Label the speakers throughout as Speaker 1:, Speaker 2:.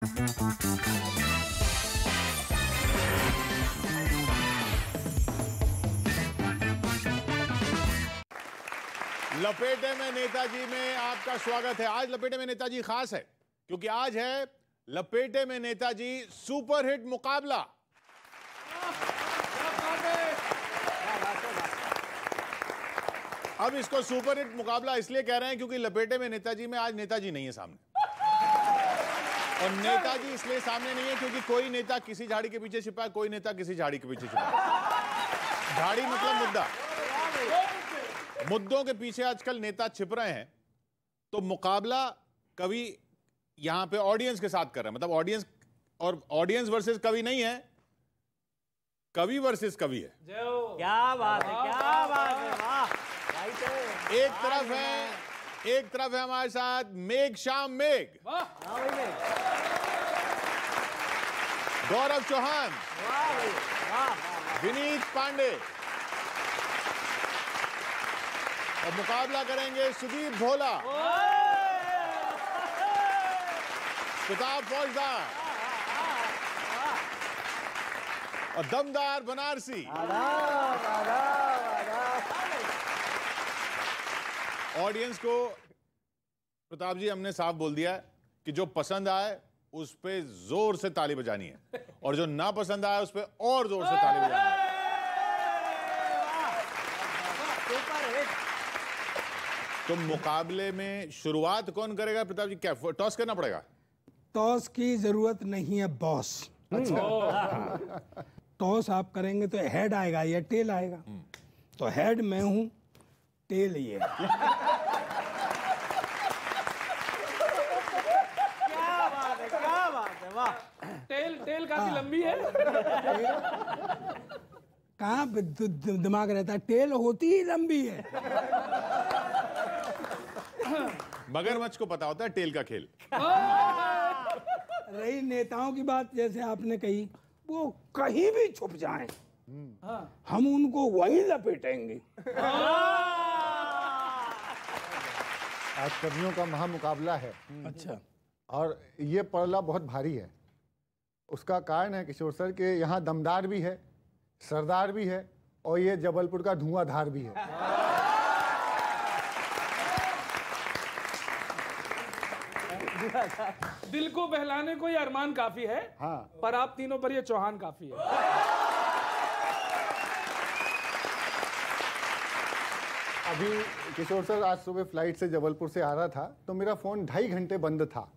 Speaker 1: लपेटे में नेताजी में आपका स्वागत है। आज लपेटे में नेताजी खास है क्योंकि आज है लपेटे में नेताजी सुपरहिट मुकाबला। अब इसको सुपरहिट मुकाबला इसलिए कह रहे हैं क्योंकि लपेटे में नेताजी में आज नेताजी नहीं है सामने, और नेताजी इसलिए सामने नहीं है क्योंकि कोई नेता किसी झाड़ी के पीछे छिपा है, कोई नेता किसी झाड़ी के पीछे छिपा है। झाड़ी मतलब मुद्दा, मुद्दों के पीछे आजकल नेता छिप रहे हैं। तो मुकाबला कवि यहां पे ऑडियंस के साथ कर रहे हैं, मतलब ऑडियंस, और ऑडियंस वर्सेस कवि नहीं है, कवि वर्सेस कवि है।
Speaker 2: क्या बात है, क्या बात है, वाह।
Speaker 1: एक तरफ है हमारे साथ मेघ श्याम मेघ, गौरव चौहान, विनीत पांडे, और मुकाबला करेंगे सुदीप भोला, प्रताप फौजदार और दमदार बनारसी। ऑडियंस को प्रताप जी हमने साफ बोल दिया है कि जो पसंद आए उस पे जोर से ताली बजानी है, और जो ना पसंद आए उस पे और जोर से ताली बजानी है। तो मुकाबले में शुरुआत कौन करेगा प्रताप जी? क्या टॉस करना पड़ेगा?
Speaker 3: टॉस की जरूरत नहीं है बॉस। अच्छा, टॉस आप करेंगे तो हेड आएगा या टेल आएगा? तो हेड मैं हूं, टेल ये।
Speaker 2: क्या बात है, वाह।
Speaker 4: टेल काफी लंबी है।
Speaker 3: कहाँ पे दिमाग रहता है, टेल होती ही लंबी है।
Speaker 1: मगरमच्छ को पता होता है टेल का खेल।
Speaker 3: रही नेताओं की बात, जैसे आपने कही, वो कहीं भी छुप जाएं, हम उनको वहीं लपेटेंगे।
Speaker 5: आज कवियों का महामुकाबला है।
Speaker 3: अच्छा,
Speaker 5: और ये पड़ला बहुत भारी है। उसका कारण है किशोर सर के यहाँ दमदार भी है, सरदार भी है, और ये जबलपुर का धुआंधार भी है।
Speaker 4: दिल को बहलाने को ये अरमान काफी है।
Speaker 5: हाँ।
Speaker 4: पर आप तीनों पर ये चौहान काफी है।
Speaker 5: अभी किशोर सर आज सुबह फ्लाइट से जबलपुर से आ रहा था तो मेरा फोन 2.5 घंटे बंद था।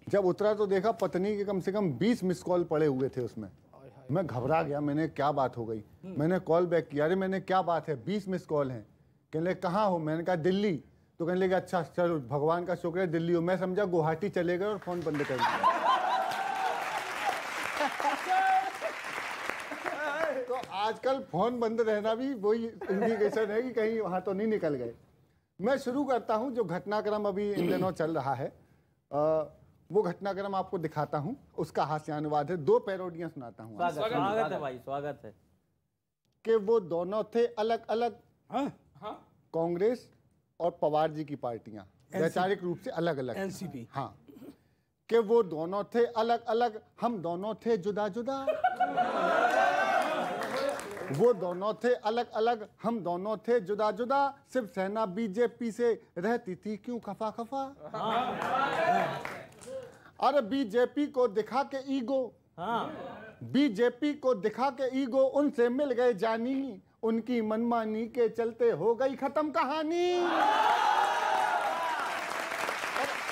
Speaker 5: जब उतरा तो देखा पत्नी के कम से कम 20 मिस कॉल पड़े हुए थे उसमें। मैं घबरा गया, मैंने क्या बात हो गई। मैंने कॉल बैक किया, अरे मैंने क्या बात है, 20 मिस कॉल हैं। कहने लगे कहाँ हो? मैंने कहा दिल्ली। तो कहने लगे अच्छा चलो भगवान का शुक्र है दिल्ली हो। मैं समझा गुवाहाटी चले गए और फोन बंद कर दिया। तो आजकल फोन बंद रहना भी वही इंडिकेशन है कि कहीं वहां तो नहीं निकल गए। मैं शुरू करता हूं जो घटनाक्रम अभी इन दिनों चल रहा है, वो घटनाक्रम आपको दिखाता हूं। उसका हास्यानुवाद है, 2 पैरोडियां सुनाता हूं।
Speaker 2: स्वागत है भाई, स्वागत है।
Speaker 5: कि वो दोनों थे अलग अलग, कांग्रेस और पवार जी की पार्टियां वैचारिक रूप से अलग अलग।
Speaker 3: एनसीपी।
Speaker 5: हाँ, कि वो दोनों थे अलग अलग, हम दोनों थे जुदा जुदा। वो दोनों थे अलग अलग, हम दोनों थे जुदा जुदा। सिर्फ सेना बीजेपी से रहती थी क्यों खफा खफा। अरे बीजेपी को दिखा के ईगो, बीजेपी को दिखा के ईगो, उनसे मिल गए जानी, उनकी मनमानी के चलते हो गई खत्म कहानी। और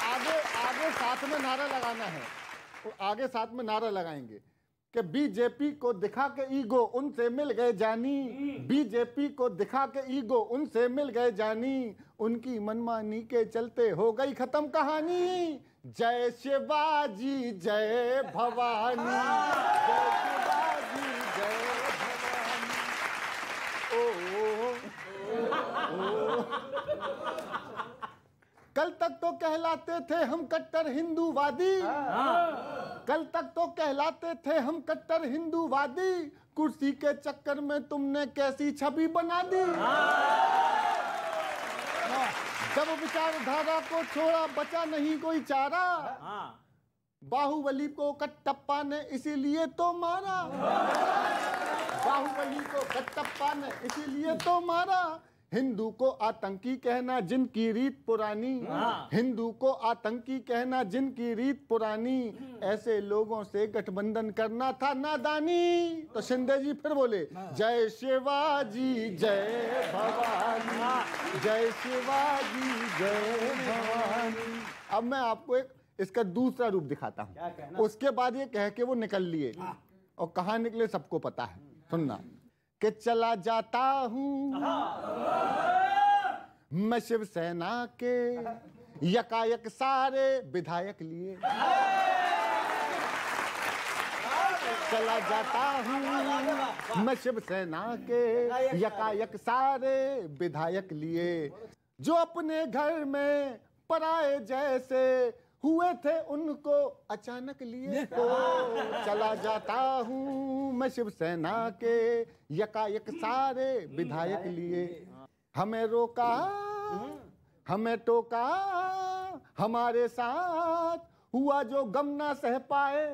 Speaker 5: आगे साथ में नारा लगाना है, आगे साथ में नारा लगाएंगे कि बीजेपी को दिखा के ईगो, उनसे मिल गए जानी, बीजेपी को दिखा के ईगो, उनसे मिल गए जानी, उनकी मनमानी के चलते हो गई खत्म कहानी। जय शिवाजी जय भवानी, जय शिवाजी जय भवानी। कल तक तो कहलाते थे हम कट्टर हिंदूवादी, कल तक तो कहलाते थे हम कट्टर हिंदूवादी, कुर्सी के चक्कर में तुमने कैसी छवि बना दी। जब विचारधारा को छोड़ा बचा नहीं कोई चारा, बाहुबली को कटप्पा ने इसीलिए तो मारा, बाहुबली को कटप्पा ने इसीलिए तो मारा। हिंदू को आतंकी कहना जिनकी रीत पुरानी, हिंदू को आतंकी कहना जिनकी रीत पुरानी, ऐसे लोगों से गठबंधन करना था नादानी। तो शिंदे जी फिर बोले जय शिवाजी जय भवानी, जय शिवाजी जय भवानी। अब मैं आपको एक इसका दूसरा रूप दिखाता हूँ। उसके बाद ये कह के वो निकल लिए, और कहाँ निकले सबको पता है, सुनना। कि चला जाता हूँ मैं शिवसेना के यकायक सारे विधायक लिए, चला जाता हूँ मैं शिवसेना के यकायक सारे विधायक लिए, जो अपने घर में पराए जैसे हुए थे उनको अचानक लिए। तो चला जाता हूँ मैं शिवसेना के यकायक सारे विधायक लिए। हमें रोका हमें टोका, हमारे साथ हुआ जो गम ना सह पाए,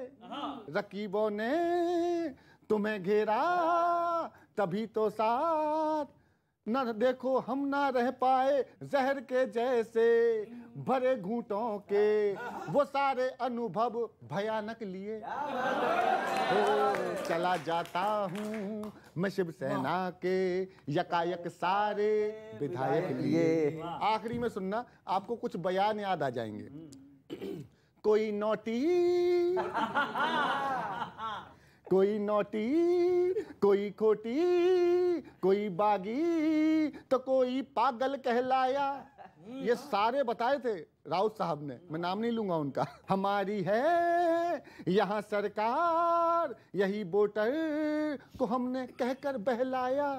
Speaker 5: रकीबों ने तुम्हें घेरा तभी तो साथ न देखो हम ना रह पाए, जहर के जैसे भरे घूंटों के वो सारे अनुभव भयानक लिए। तो चला जाता हूँ मैं शिवसेना के यकायक सारे विधायक लिए। आखिरी में सुनना, आपको कुछ बयान याद आ जाएंगे। कोई नोटी कोई नोटी, कोई खोटी, कोई बागी तो कोई पागल कहलाया। ये सारे बताए थे राउत साहब ने, मैं नाम नहीं लूंगा उनका। हमारी है यहाँ सरकार, यही वोटर को हमने कहकर बहलाया।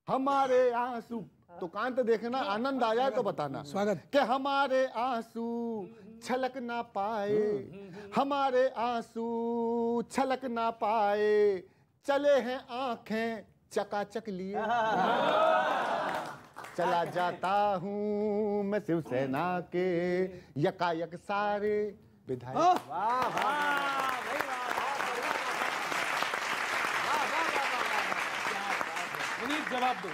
Speaker 5: हमारे आंसू, तो कान तो देखना, आनंद आया तो बताना।
Speaker 3: स्वागत।
Speaker 5: कि हमारे आंसू छलक ना पाए, हमारे आंसू छलक ना पाए, चले हैं आंखें चकाचक लिए। चला जाता हूँ मैं शिवसेना के यकायक सारे विधायक।
Speaker 4: विनीत जवाब दो।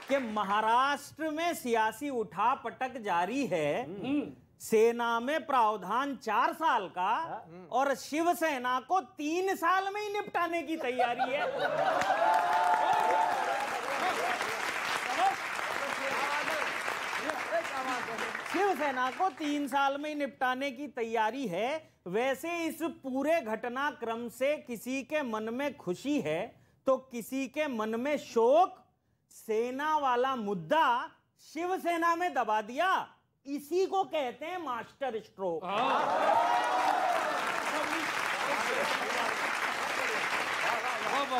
Speaker 2: कि महाराष्ट्र में सियासी उठापटक जारी है, सेना में प्रावधान 4 साल का और शिवसेना को 3 साल में ही निपटाने की तैयारी है। शिवसेना को 3 साल में ही निपटाने की तैयारी है। वैसे इस पूरे घटनाक्रम से किसी के मन में खुशी है तो किसी के मन में शोक। सेना वाला मुद्दा शिवसेना में दबा दिया, इसी को कहते हैं मास्टर स्ट्रोक।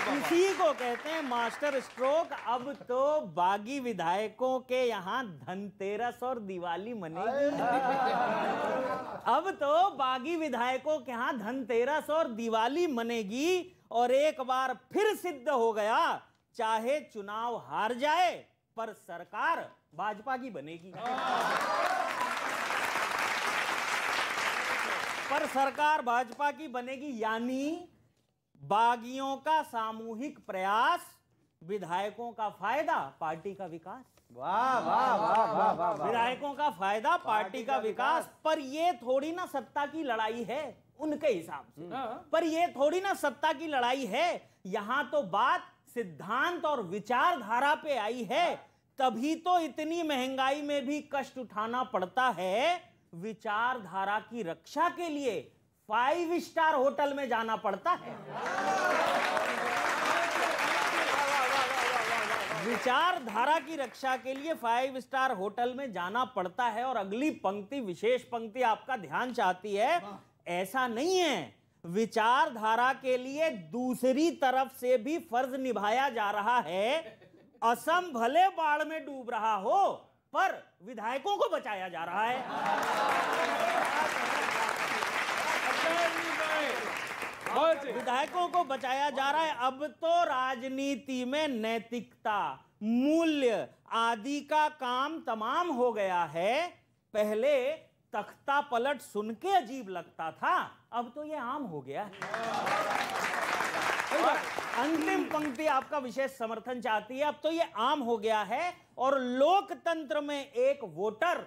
Speaker 2: इसी को कहते हैं मास्टर स्ट्रोक। अब तो बागी विधायकों के यहाँ धनतेरस और दिवाली मनेगी। अब तो बागी विधायकों के यहाँ धनतेरस और दिवाली मनेगी। और एक बार फिर सिद्ध हो गया, चाहे चुनाव हार जाए पर सरकार भाजपा की बनेगी। पर सरकार भाजपा की बनेगी, यानी बागियों का सामूहिक प्रयास, विधायकों का फायदा, पार्टी का विकास।
Speaker 6: वाह वाह वाह वाह वाह।
Speaker 2: विधायकों का फायदा, पार्टी का विकास। पर ये थोड़ी ना सत्ता की लड़ाई है उनके हिसाब से, पर ये थोड़ी ना सत्ता की लड़ाई है। यहां तो बात सिद्धांत और विचारधारा पे आई है। तभी तो इतनी महंगाई में भी कष्ट उठाना पड़ता है। विचारधारा की रक्षा के लिए 5 स्टार होटल में जाना पड़ता है। विचारधारा की रक्षा के लिए 5 स्टार होटल में जाना पड़ता है। और अगली पंक्ति, विशेष पंक्ति आपका ध्यान चाहती है। ऐसा नहीं है, विचारधारा के लिए दूसरी तरफ से भी फर्ज निभाया जा रहा है। असम भले बाढ़ में डूब रहा हो पर विधायकों को बचाया जा रहा है। विधायकों को बचाया जा रहा है। अब तो राजनीति में नैतिकता, मूल्य आदि का काम तमाम हो गया है। पहले तख्ता पलट सुन के अजीब लगता था, अब तो ये आम हो गया है। अंतिम पंक्ति आपका विशेष समर्थन चाहती है, अब तो ये आम हो गया है। और लोकतंत्र में एक वोटर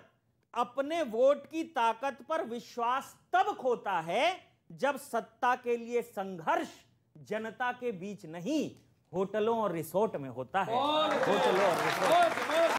Speaker 2: अपने वोट की ताकत पर विश्वास तब खोता है जब सत्ता के लिए संघर्ष जनता के बीच नहीं, होटलों और रिसोर्ट में होता है। होटलों और रिसोर्ट